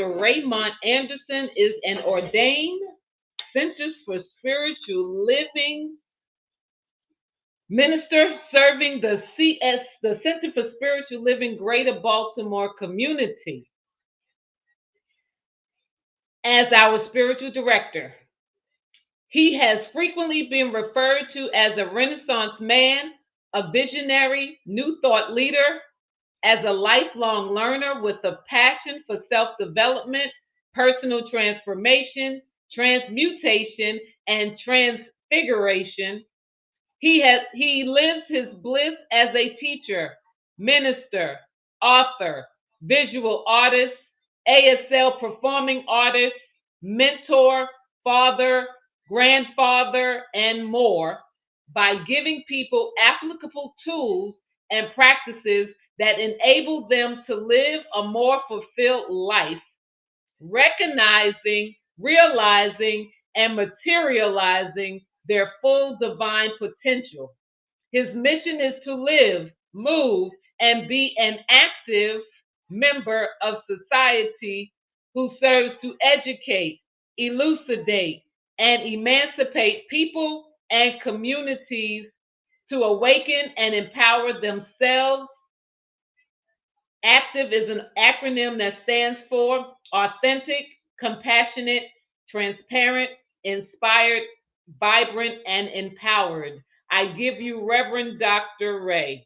Dr. Raymont Anderson is an ordained Centers for Spiritual Living minister serving the Center for Spiritual Living Greater Baltimore community as our spiritual director. He has frequently been referred to as a Renaissance man, a visionary, new thought leader, as a lifelong learner with a passion for self-development, personal transformation, transmutation, and transfiguration. He lives his bliss as a teacher, minister, author, visual artist, ASL performing artist, mentor, father, grandfather, and more by giving people applicable tools and practices that enable them to live a more fulfilled life, recognizing, realizing, and materializing their full divine potential. His mission is to live, move, and be an active member of society who serves to educate, elucidate, and emancipate people and communities to awaken and empower themselves. ACTIVE is an acronym that stands for authentic, compassionate, transparent, inspired, vibrant, and empowered. I give you Reverend Dr. Ray.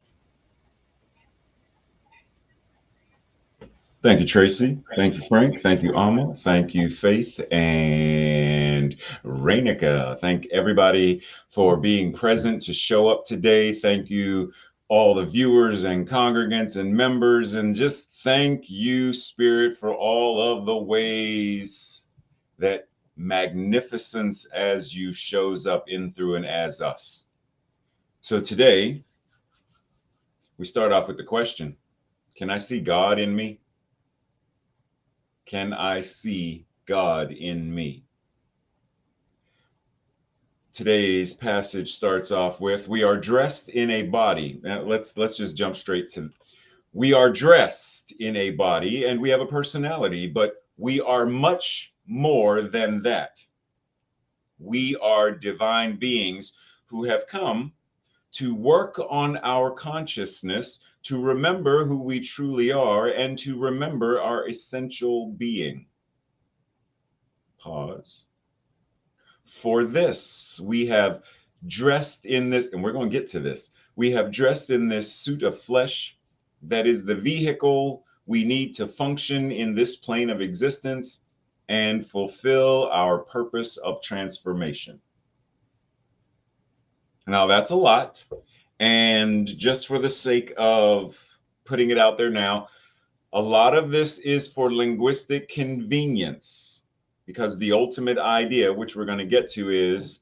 Thank you, Tracy. Thank you, Frank. Thank you, Alma. Thank you, Faith and Renuka. Thank everybody for being present to show up today. Thank you, all the viewers and congregants and members. And just thank you, Spirit, for all of the ways that magnificence as you shows up in, through, and as us. So today, we start off with the question, can I see God in me? Can I see God in me? Today's passage starts off with, we are dressed in a body. Now let's just jump straight to, we are dressed in a body and we have a personality, but we are much more than that. We are divine beings who have come to work on our consciousness, to remember who we truly are, and to remember our essential being. Pause. For this, we have dressed in this, and we're going to get to this. We have dressed in this suit of flesh that is the vehicle we need to function in this plane of existence and fulfill our purpose of transformation. Now, that's a lot. And just for the sake of putting it out there now, a lot of this is for linguistic convenience, because the ultimate idea, which we're going to get to, is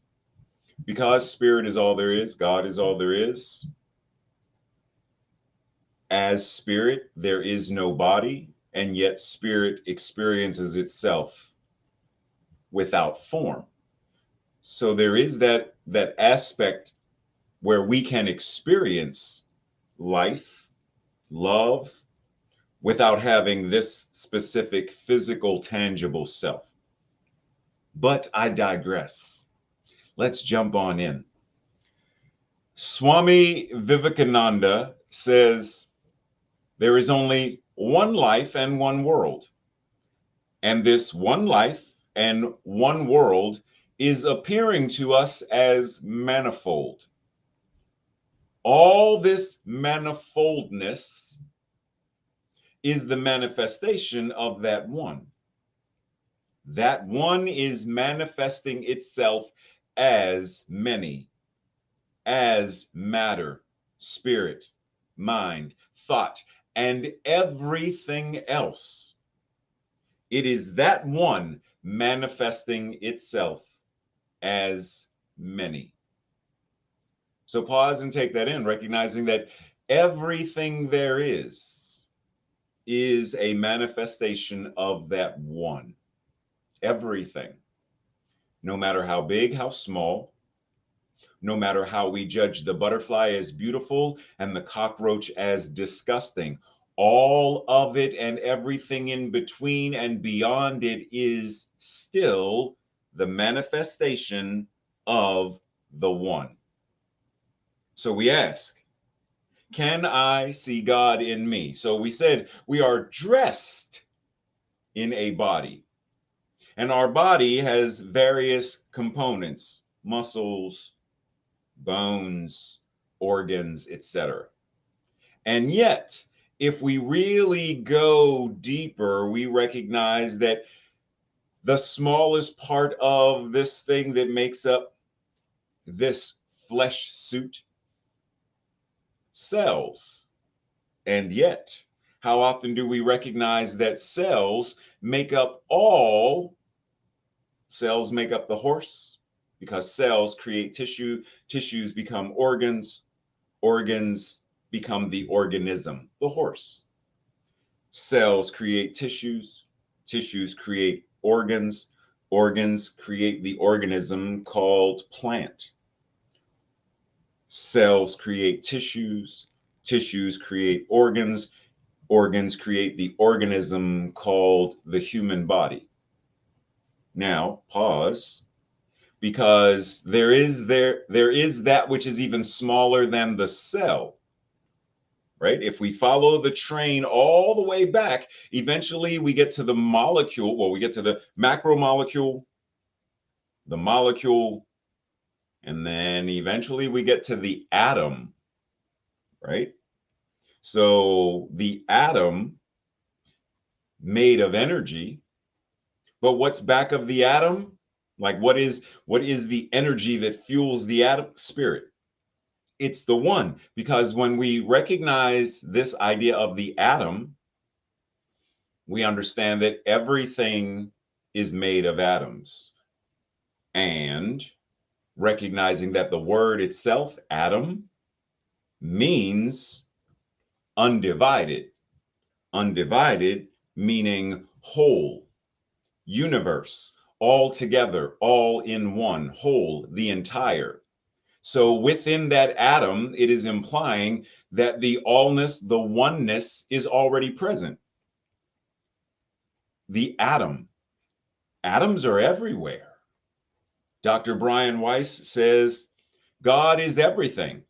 because spirit is all there is, God is all there is. As spirit, there is no body, and yet spirit experiences itself without form. So there is that aspect where we can experience life, love, without having this specific physical, tangible self. But I digress. Let's jump on in. Swami Vivekananda says there is only one life and one world. And this one life and one world is appearing to us as manifold. All this manifoldness is the manifestation of that one. That one is manifesting itself as many, as matter, spirit, mind, thought, and everything else. It is that one manifesting itself as many. So pause and take that in, recognizing that everything there is a manifestation of that one. Everything. No matter how big, how small, no matter how we judge the butterfly as beautiful and the cockroach as disgusting, all of it and everything in between and beyond it is still the manifestation of the one. So we ask, can I see God in me? So we said we are dressed in a body, and our body has various components, muscles, bones, organs, etc. And yet, if we really go deeper, we recognize that the smallest part of this thing that makes up this flesh suit, cells. And yet, how often do we recognize that cells make up the horse? Because cells create tissue, tissues become organs, organs become the organism, the horse. Cells create tissues, tissues create organs, organs create the organism called plant. Cells create tissues, tissues create organs, organs create the organism called the human body. Now, pause, because there is that which is even smaller than the cell, right? If we follow the train all the way back, eventually we get to the molecule. Well, we get to the macromolecule, the molecule, and then eventually we get to the atom, right? So the atom made of energy, but what's back of the atom? Like what is the energy that fuels the atom? Spirit. It's the one, because when we recognize this idea of the atom, we understand that everything is made of atoms. And recognizing that the word itself, atom, means undivided. Undivided meaning whole, universe, all together, all in one, whole, the entire. So within that atom, it is implying that the allness, the oneness is already present. The atom. Atoms are everywhere. Dr. Brian Weiss says, God is everything,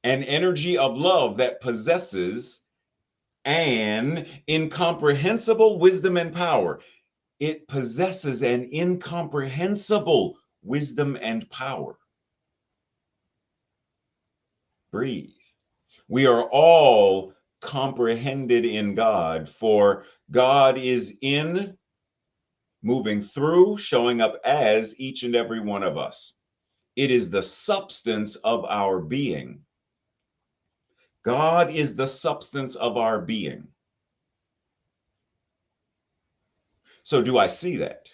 an energy of love that possesses an incomprehensible wisdom and power. It possesses an incomprehensible wisdom and power. Breathe. We are all comprehended in God, for God is in, moving through, showing up as each and every one of us. It is the substance of our being. God is the substance of our being. So do I see that?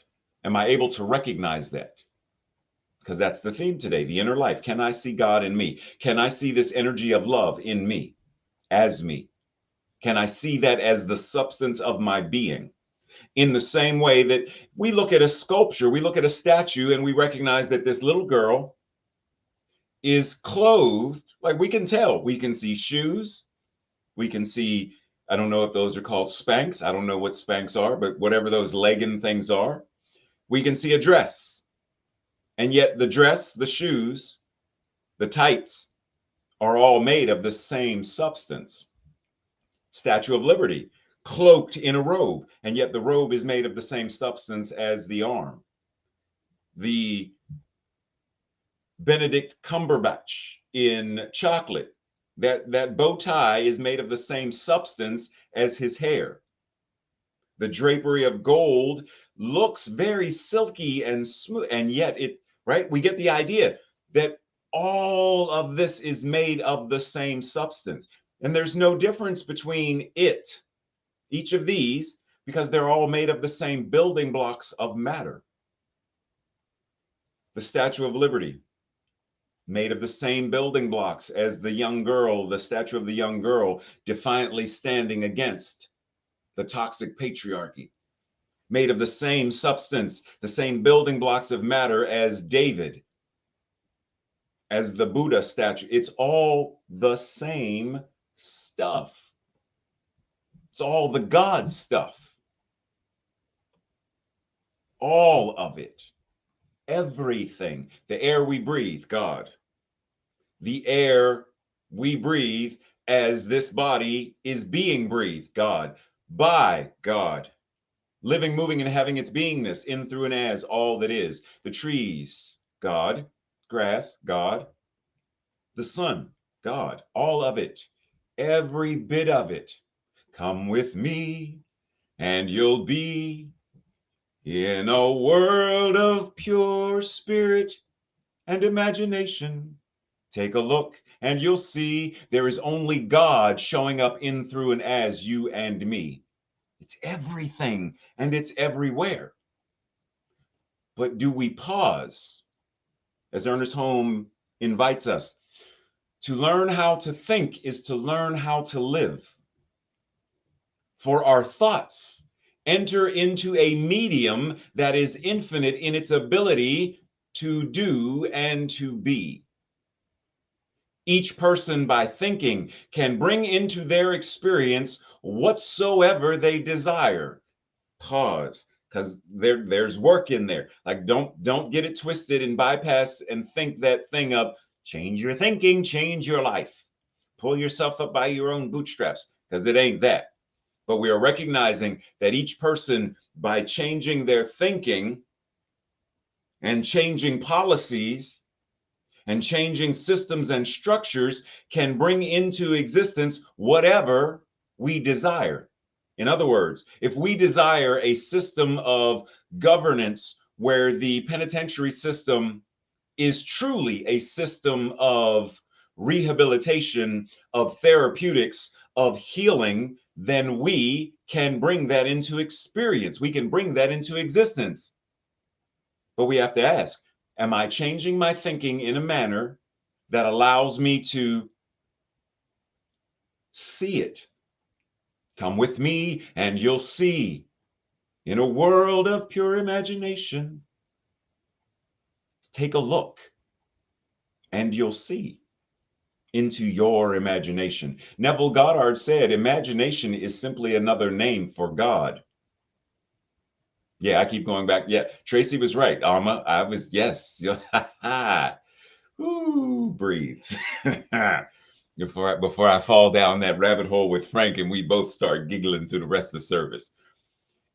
Am I able to recognize that? Because that's the theme today, the inner life. Can I see God in me? Can I see this energy of love in me, as me? Can I see that as the substance of my being? In the same way that we look at a sculpture, we look at a statue, and we recognize that this little girl is clothed, like we can tell. We can see shoes. We can see, I don't know if those are called Spanx. I don't know what Spanx are, but whatever those legging things are, we can see a dress. And yet the dress, the shoes, the tights are all made of the same substance. Statue of Liberty, cloaked in a robe, and yet the robe is made of the same substance as the arm. The Benedict Cumberbatch in Chocolate, that bow tie is made of the same substance as his hair. The drapery of gold looks very silky and smooth, and yet right? We get the idea that all of this is made of the same substance. And there's no difference between each of these, because they're all made of the same building blocks of matter. The Statue of Liberty, made of the same building blocks as the statue of the young girl, defiantly standing against the toxic patriarchy. Made of the same substance, the same building blocks of matter as David, as the Buddha statue. It's all the same stuff. It's all the God stuff. All of it. Everything. The air we breathe, God. The air we breathe as this body is being breathed, God. By God. Living, moving, and having its beingness in, through, and as all that is. The trees, God. Grass, God. The sun, God. All of it. Every bit of it. Come with me and you'll be in a world of pure spirit and imagination. Take a look and you'll see there is only God showing up in, through, and as you and me. It's everything and it's everywhere. But do we pause, as Ernest Holmes invites us, to learn how to think is to learn how to live. For our thoughts enter into a medium that is infinite in its ability to do and to be. Each person, by thinking, can bring into their experience whatsoever they desire. Pause, because there's work in there. Like don't get it twisted and bypass and think that thing of change your thinking, change your life. Pull yourself up by your own bootstraps, because it ain't that. But we are recognizing that each person, by changing their thinking and changing policies and changing systems and structures, can bring into existence whatever we desire. In other words, if we desire a system of governance where the penitentiary system is truly a system of rehabilitation, of therapeutics, of healing, then we can bring that into experience. We can bring that into existence. But we have to ask, am I changing my thinking in a manner that allows me to see it? Come with me and you'll see. In a world of pure imagination, take a look and you'll see into your imagination. Neville Goddard said, imagination is simply another name for God. Yeah, I keep going back. Yeah, Tracy was right, Alma. I was, yes. Ooh, breathe. before I fall down that rabbit hole with Frank and we both start giggling through the rest of the service.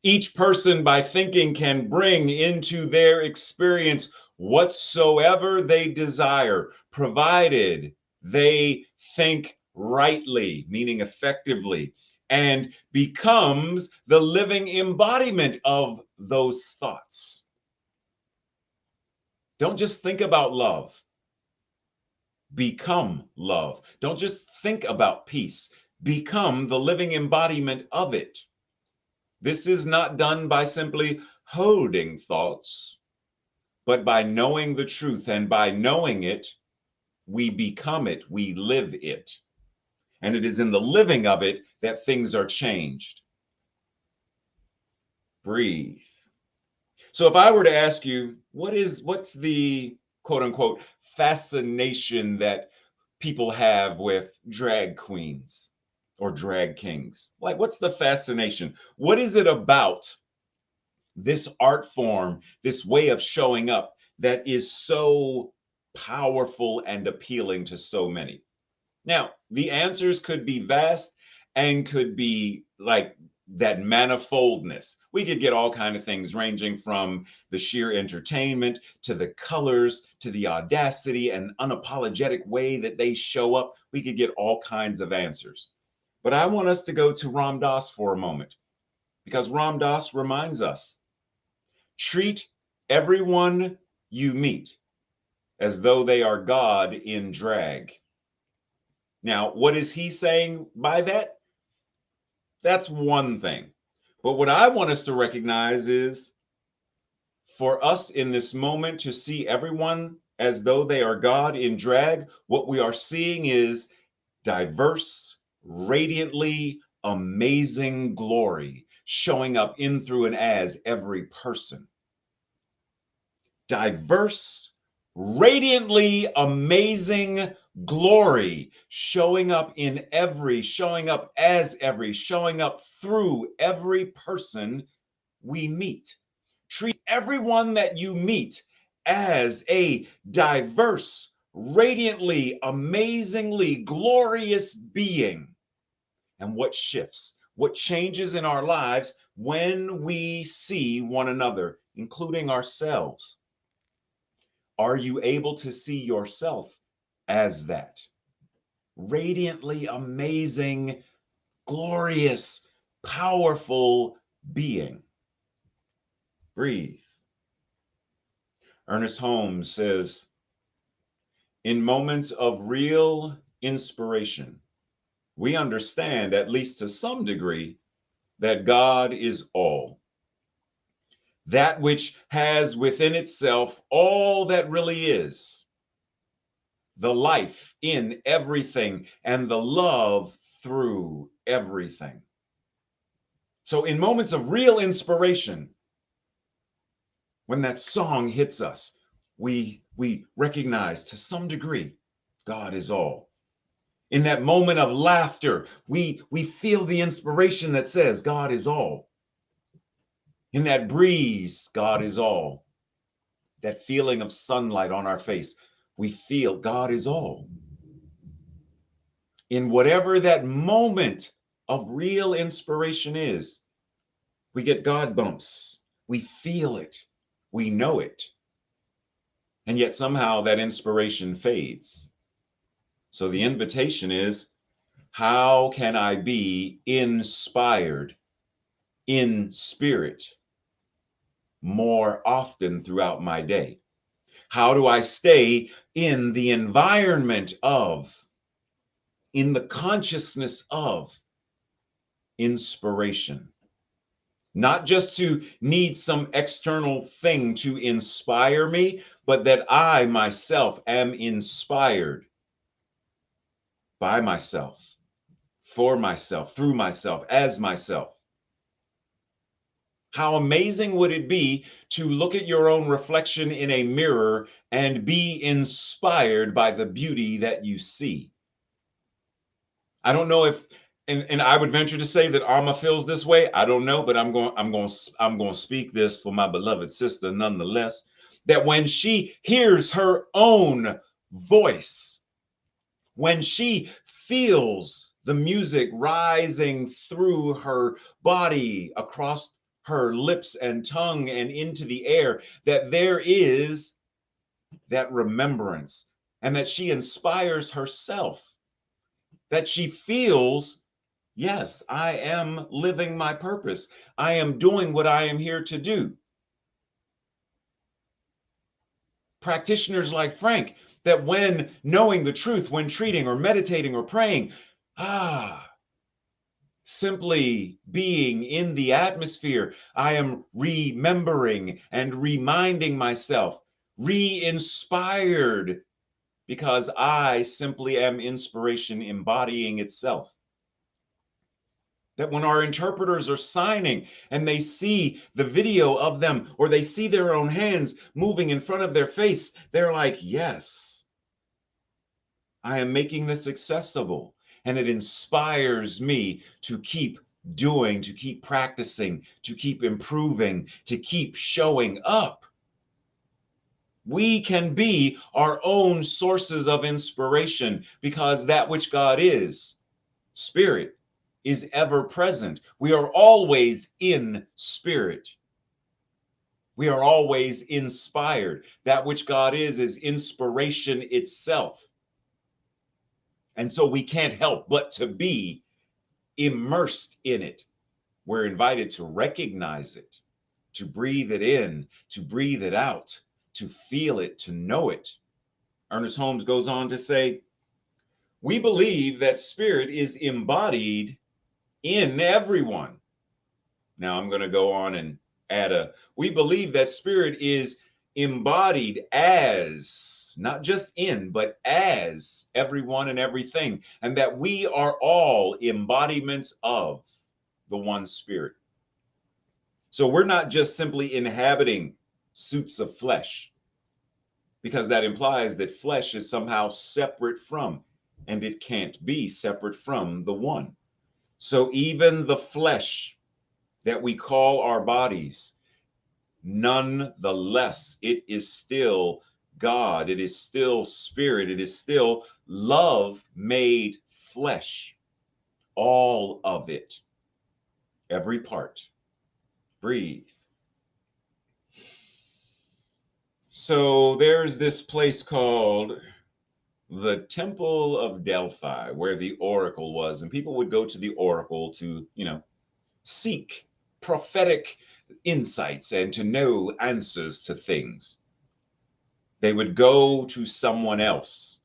Each person, by thinking, can bring into their experience whatsoever they desire, provided they think rightly, meaning effectively, and becomes the living embodiment of those thoughts. Don't just think about love. Become love. Don't just think about peace. Become the living embodiment of it. This is not done by simply holding thoughts, but by knowing the truth. And by knowing it, we become it, we live it. And it is in the living of it that things are changed. Breathe. So if I were to ask you, what's the quote unquote fascination that people have with drag queens or drag kings? Like, what's the fascination? What is it about this art form, this way of showing up that is so powerful and appealing to so many? Now, the answers could be vast and could be like that manifoldness. We could get all kinds of things ranging from the sheer entertainment to the colors to the audacity and unapologetic way that they show up. We could get all kinds of answers. But I want us to go to Ram Dass for a moment, because Ram Dass reminds us, treat everyone you meet as though they are God in drag. Now, what is he saying by that? That's one thing. But what I want us to recognize is, for us in this moment to see everyone as though they are God in drag, what we are seeing is diverse, radiantly amazing glory showing up in, through, and as every person. Diverse, radiantly amazing glory, showing up in every, showing up as every, showing up through every person we meet. Treat everyone that you meet as a diverse, radiantly, amazingly glorious being. And what shifts, what changes in our lives when we see one another, including ourselves? Are you able to see yourself as that radiantly amazing, glorious, powerful being? Breathe. Ernest Holmes says, in moments of real inspiration, we understand, at least to some degree, that God is all. That which has within itself all that really is, the life in everything and the love through everything. So in moments of real inspiration, when that song hits us, we recognize to some degree God is all. In that moment of laughter, we feel the inspiration that says God is all. In that breeze, God is all. That feeling of sunlight on our face, we feel God is all. In whatever that moment of real inspiration is, we get God bumps. We feel it. We know it. And yet somehow that inspiration fades. So the invitation is, how can I be inspired in spirit more often throughout my day? How do I stay in the environment of, in the consciousness of inspiration? Not just to need some external thing to inspire me, but that I myself am inspired by myself, for myself, through myself, as myself. How amazing would it be to look at your own reflection in a mirror and be inspired by the beauty that you see? I don't know if, and I would venture to say that Alma feels this way. I don't know, but I'm going to speak this for my beloved sister nonetheless. That when she hears her own voice, when she feels the music rising through her body, across her lips and tongue and into the air, that there is that remembrance, and that she inspires herself, that she feels, yes, I am living my purpose. I am doing what I am here to do. Practitioners like Frank, that when knowing the truth, when treating or meditating or praying, simply being in the atmosphere, I am remembering and reminding myself, re-inspired, because I simply am inspiration embodying itself. That when our interpreters are signing and they see the video of them, or they see their own hands moving in front of their face, they're like, yes, I am making this accessible. And it inspires me to keep doing, to keep practicing, to keep improving, to keep showing up. We can be our own sources of inspiration, because that which God is, spirit, is ever present. We are always in spirit. We are always inspired. That which God is inspiration itself. And so we can't help but to be immersed in it. We're invited to recognize it, to breathe it in, to breathe it out, to feel it, to know it. Ernest Holmes goes on to say, we believe that spirit is embodied in everyone. Now I'm going to go on and add we believe that spirit is embodied as, not just in, but as everyone and everything, and that we are all embodiments of the one spirit. So we're not just simply inhabiting suits of flesh. because that implies that flesh is somehow separate from, and it can't be separate from the one. So even the flesh that we call our bodies, nonetheless, it is still God, it is still spirit, it is still love made flesh. All of it, every part. Breathe. So there's this place called the Temple of Delphi, where the oracle was, and people would go to the oracle to, seek prophetic insights and to know answers to things. They would go to someone else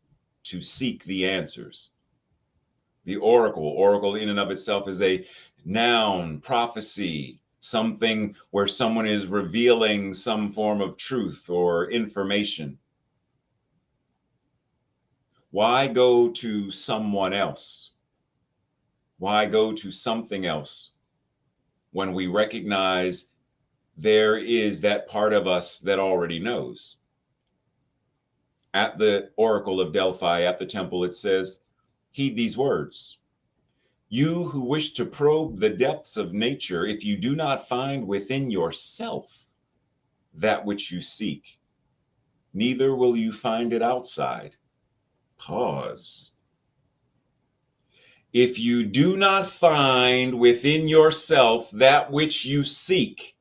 to seek the answers. The oracle in and of itself is a noun, prophecy, something where someone is revealing some form of truth or information. Why go to someone else? Why go to something else when we recognize there is that part of us that already knows? At the Oracle of Delphi, at the temple, it says, heed these words. You who wish to probe the depths of nature, if you do not find within yourself that which you seek, neither will you find it outside. Pause. If you do not find within yourself that which you seek,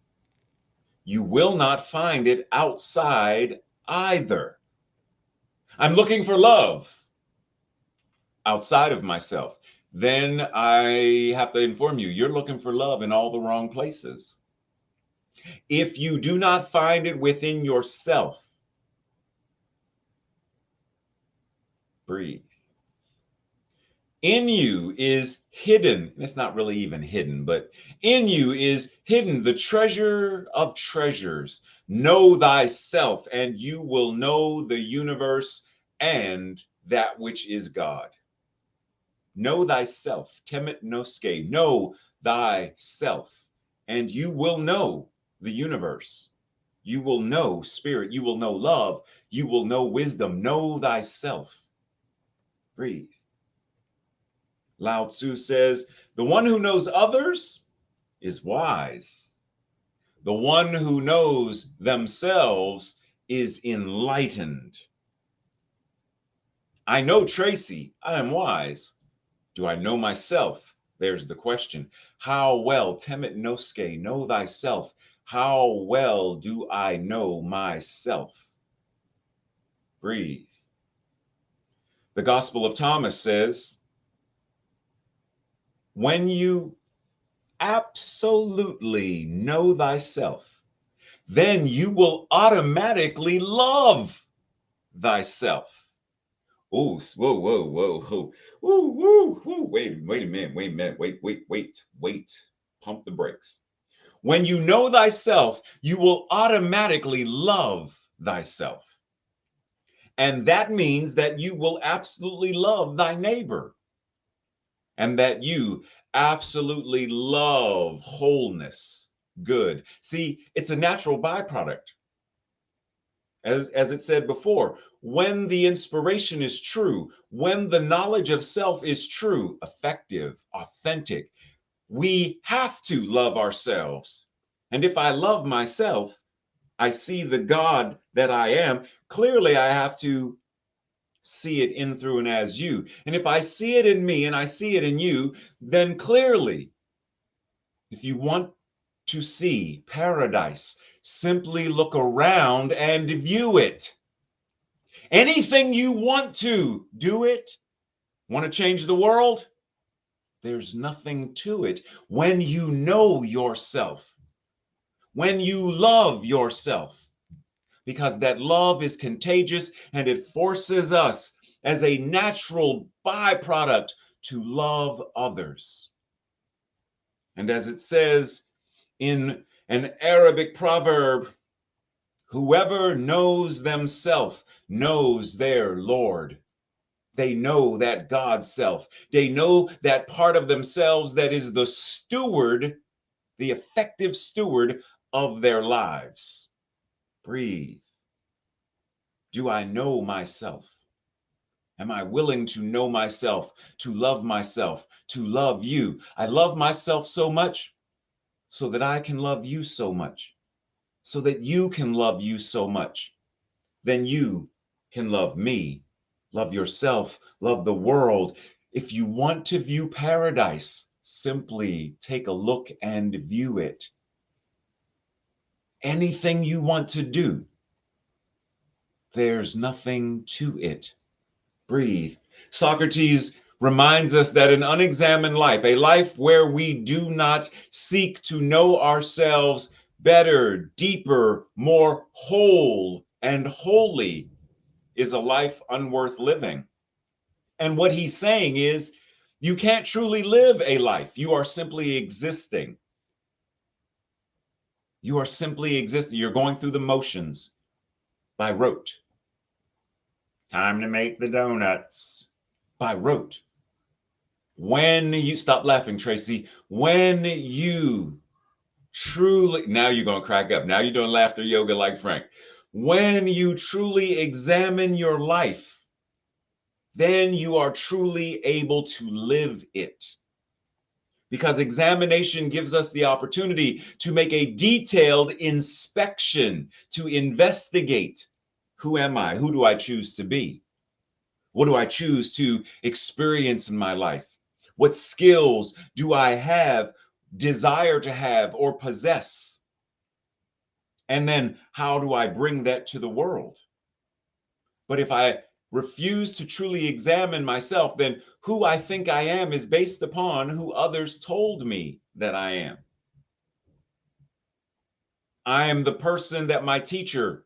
you will not find it outside either. I'm looking for love outside of myself. Then I have to inform you, you're looking for love in all the wrong places. If you do not find it within yourself, breathe. In you is hidden, it's not really even hidden, but in you is hidden the treasure of treasures. Know thyself, and you will know the universe and that which is God. Know thyself, temet noske, know thyself, and you will know the universe. You will know spirit, you will know love, you will know wisdom. Know thyself. Breathe. Lao Tzu says, the one who knows others is wise. The one who knows themselves is enlightened. I know Tracy, I am wise. Do I know myself? There's the question. How well, temet noske, know thyself. How well do I know myself? Breathe. The Gospel of Thomas says, when you absolutely know thyself, then you will automatically love thyself. Oh, whoa, whoa, whoa, whoa, whoa, whoa, whoa. Wait a minute, wait. Pump the brakes. When you know thyself, you will automatically love thyself. And that means that you will absolutely love thy neighbor, and that you absolutely love wholeness, good. See, it's a natural byproduct. As it said before, when the inspiration is true, when the knowledge of self is true, effective, authentic, we have to love ourselves. And if I love myself, I see the God that I am. Clearly, I have to see it in, through, and as you. And if I see it in me and I see it in you, then clearly, if you want to see paradise, simply look around and view it. Anything you want to, do it. Want to change the world? There's nothing to it when you know yourself, when you love yourself, because that love is contagious and it forces us as a natural byproduct to love others. And as it says in an Arabic proverb, whoever knows themselves knows their Lord. They know that God self. They know that part of themselves that is the steward, the effective steward of their lives. Breathe. Do I know myself? Am I willing to know myself, to love you? I love myself so much so that I can love you so much, so that you can love you so much. Then you can love me, love yourself, love the world. If you want to view paradise, simply take a look and view it. Anything you want to do, there's nothing to it. Breathe. Socrates reminds us that an unexamined life, a life where we do not seek to know ourselves better, deeper, more whole and holy, is a life unworth living. And what he's saying is, you can't truly live a life. You are simply existing. You are simply existing. You're going through the motions by rote. Time to make the donuts by rote. When you stop laughing, Tracy, when you truly, now you're going to crack up. Now you're doing laughter yoga like Frank. When you truly examine your life, then you are truly able to live it. Because examination gives us the opportunity to make a detailed inspection, to investigate. Who am I? Who do I choose to be? What do I choose to experience in my life? What skills do I have, desire to have, or possess? And then how do I bring that to the world? But if I refuse to truly examine myself, then who I think I am is based upon who others told me that I am. I am the person that my teacher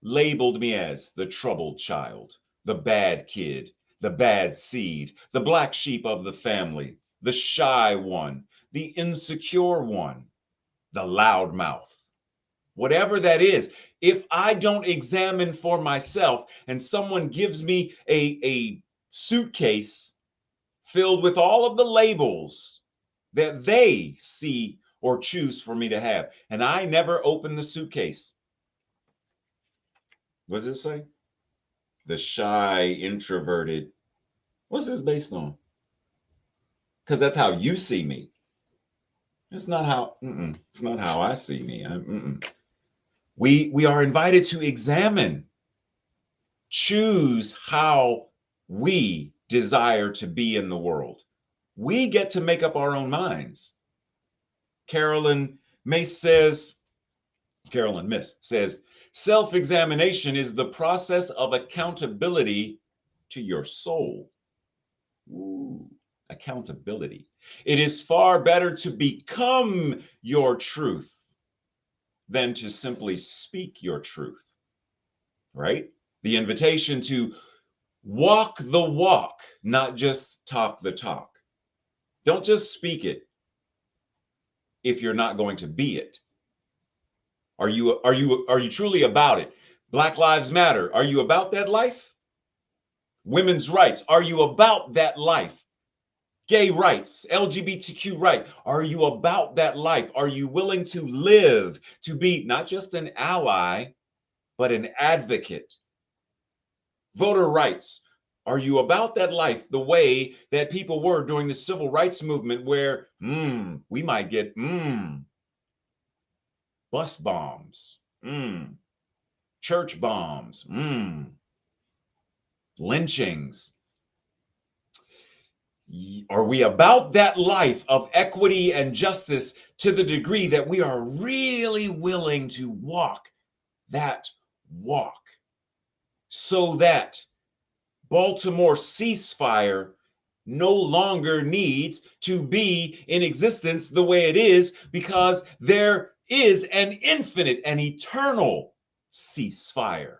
labeled me as: the troubled child, the bad kid, the bad seed, the black sheep of the family, the shy one, the insecure one, the loudmouth. Whatever that is, if I don't examine for myself and someone gives me a suitcase filled with all of the labels that they see or choose for me to have, and I never open the suitcase, what does it say? The shy, introverted. What's this based on? Because that's how you see me. It's not how. It's not how I see me. We are invited to examine, choose how we desire to be in the world. We get to make up our own minds. Carolyn Miss says, self-examination is the process of accountability to your soul. Ooh, accountability. It is far better to become your truth than to simply speak your truth, right? The invitation to walk the walk, not just talk the talk. Don't just speak it if you're not going to be it. Are you truly about it? Black Lives Matter. Are you about that life? Women's rights. Are you about that life? Gay rights, LGBTQ right. Are you about that life? Are you willing to live, to be not just an ally, but an advocate? Voter rights. Are you about that life the way that people were during the civil rights movement, where we might get bus bombs, church bombs, lynchings? Are we about that life of equity and justice to the degree that we are really willing to walk that walk, so that Baltimore ceasefire no longer needs to be in existence the way it is, because there is an infinite and eternal ceasefire?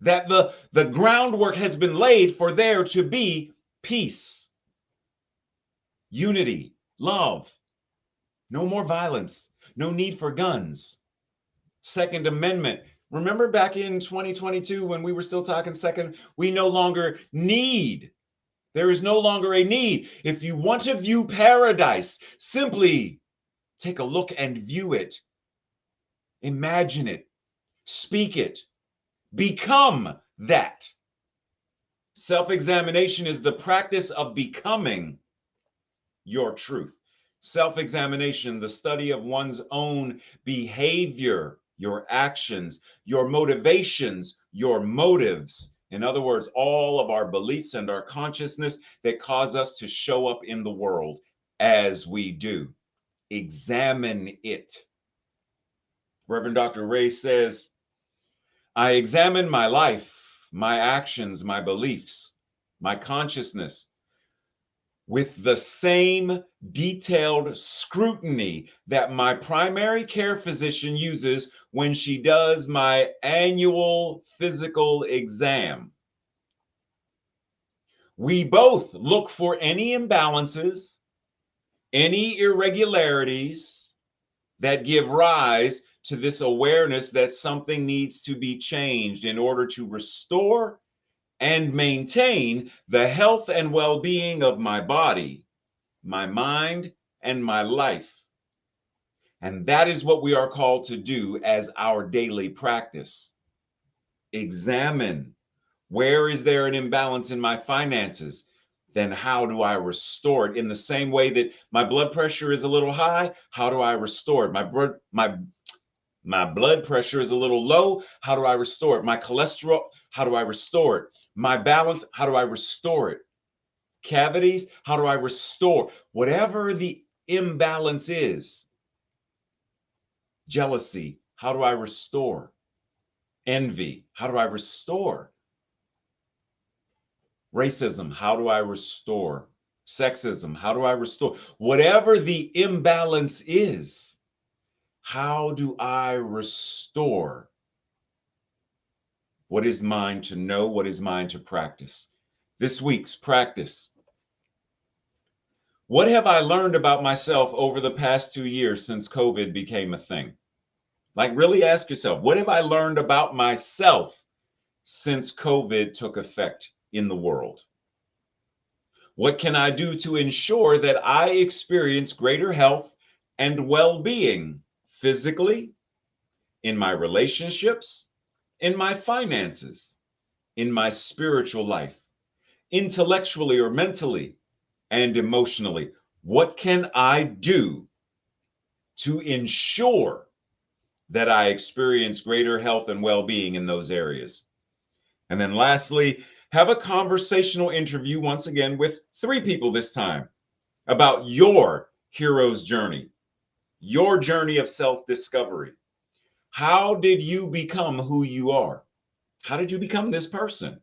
That the groundwork has been laid for there to be peace, unity, love, no more violence, no need for guns. Second Amendment. Remember back in 2022 when we were still talking second, we no longer need. There is no longer a need. If you want to view paradise, simply take a look and view it. Imagine it. Speak it. Become that. Self-examination is the practice of becoming your truth. Self-examination, the study of one's own behavior, your actions, your motivations, your motives. In other words, all of our beliefs and our consciousness that cause us to show up in the world as we do. Examine it. Reverend Dr. Ray says, I examine my life, my actions, my beliefs, my consciousness with the same detailed scrutiny that my primary care physician uses when she does my annual physical exam. We both look for any imbalances, any irregularities that give rise to this awareness that something needs to be changed in order to restore and maintain the health and well-being of my body, my mind, and my life. And that is what we are called to do as our daily practice. Examine, where is there an imbalance in my finances? Then how do I restore it? In the same way that my blood pressure is a little high, how do I restore it? My blood pressure is a little low, how do I restore it? My cholesterol, how do I restore it? My balance, how do I restore it? Cavities, how do I restore? Whatever the imbalance is. Jealousy, how do I restore? Envy, how do I restore? Racism, how do I restore? Sexism, how do I restore? Whatever the imbalance is, how do I restore what is mine to know, what is mine to practice? This week's practice. What have I learned about myself over the past 2 years since COVID became a thing? Like, really ask yourself, what have I learned about myself since COVID took effect in the world? What can I do to ensure that I experience greater health and well-being physically, in my relationships, in my finances, in my spiritual life, intellectually or mentally, and emotionally? What can I do to ensure that I experience greater health and well-being in those areas? And then lastly, have a conversational interview once again with 3 people this time about your hero's journey, your journey of self-discovery. How did you become who you are? How did you become this person?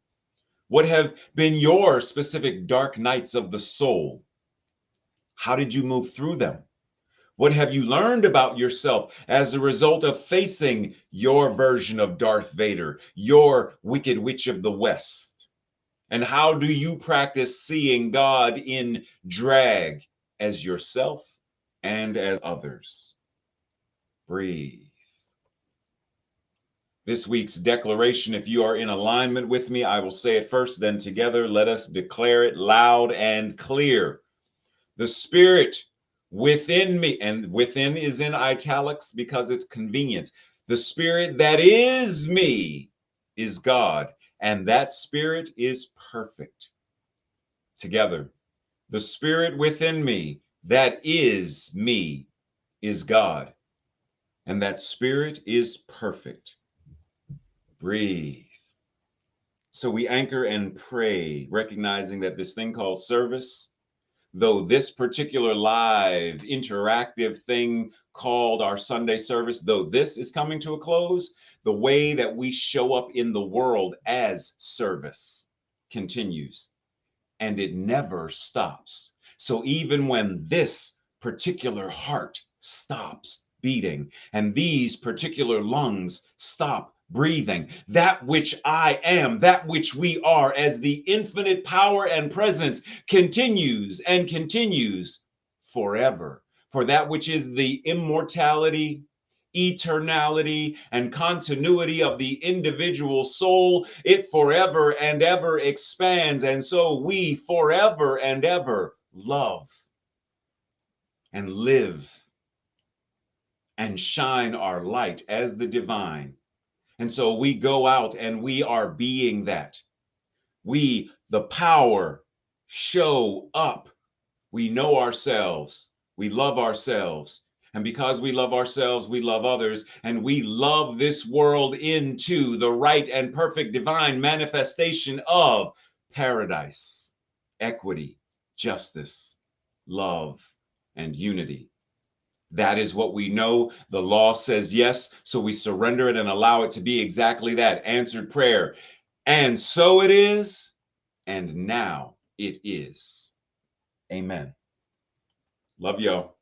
What have been your specific dark nights of the soul? How did you move through them? What have you learned about yourself as a result of facing your version of Darth Vader, your Wicked Witch of the West? And how do you practice seeing God in drag as yourself and as others? Breathe. This week's declaration, if you are in alignment with me, I will say it first, then together let us declare it loud and clear. The Spirit within me, and within is in italics because it's convenient. The Spirit that is me is God, and that Spirit is perfect. Together, the Spirit within me that is me is God, and that Spirit is perfect. Breathe. So we anchor and pray, recognizing that this thing called service, though this particular live interactive thing called our Sunday service, though this is coming to a close, the way that we show up in the world as service continues, and it never stops. So even when this particular heart stops beating and these particular lungs stop breathing, that which I am, that which we are as the infinite power and presence continues and continues forever. For that which is the immortality, eternality, and continuity of the individual soul, it forever and ever expands. And so we forever and ever love and live and shine our light as the divine. And so we go out and we are being that. We, the power, show up. We know ourselves. We love ourselves. And because we love ourselves, we love others. And we love this world into the right and perfect divine manifestation of paradise, equity, justice, love, and unity. That is what we know. The law says yes, so we surrender it and allow it to be exactly that, answered prayer. And so it is, and now it is. Amen. Love y'all.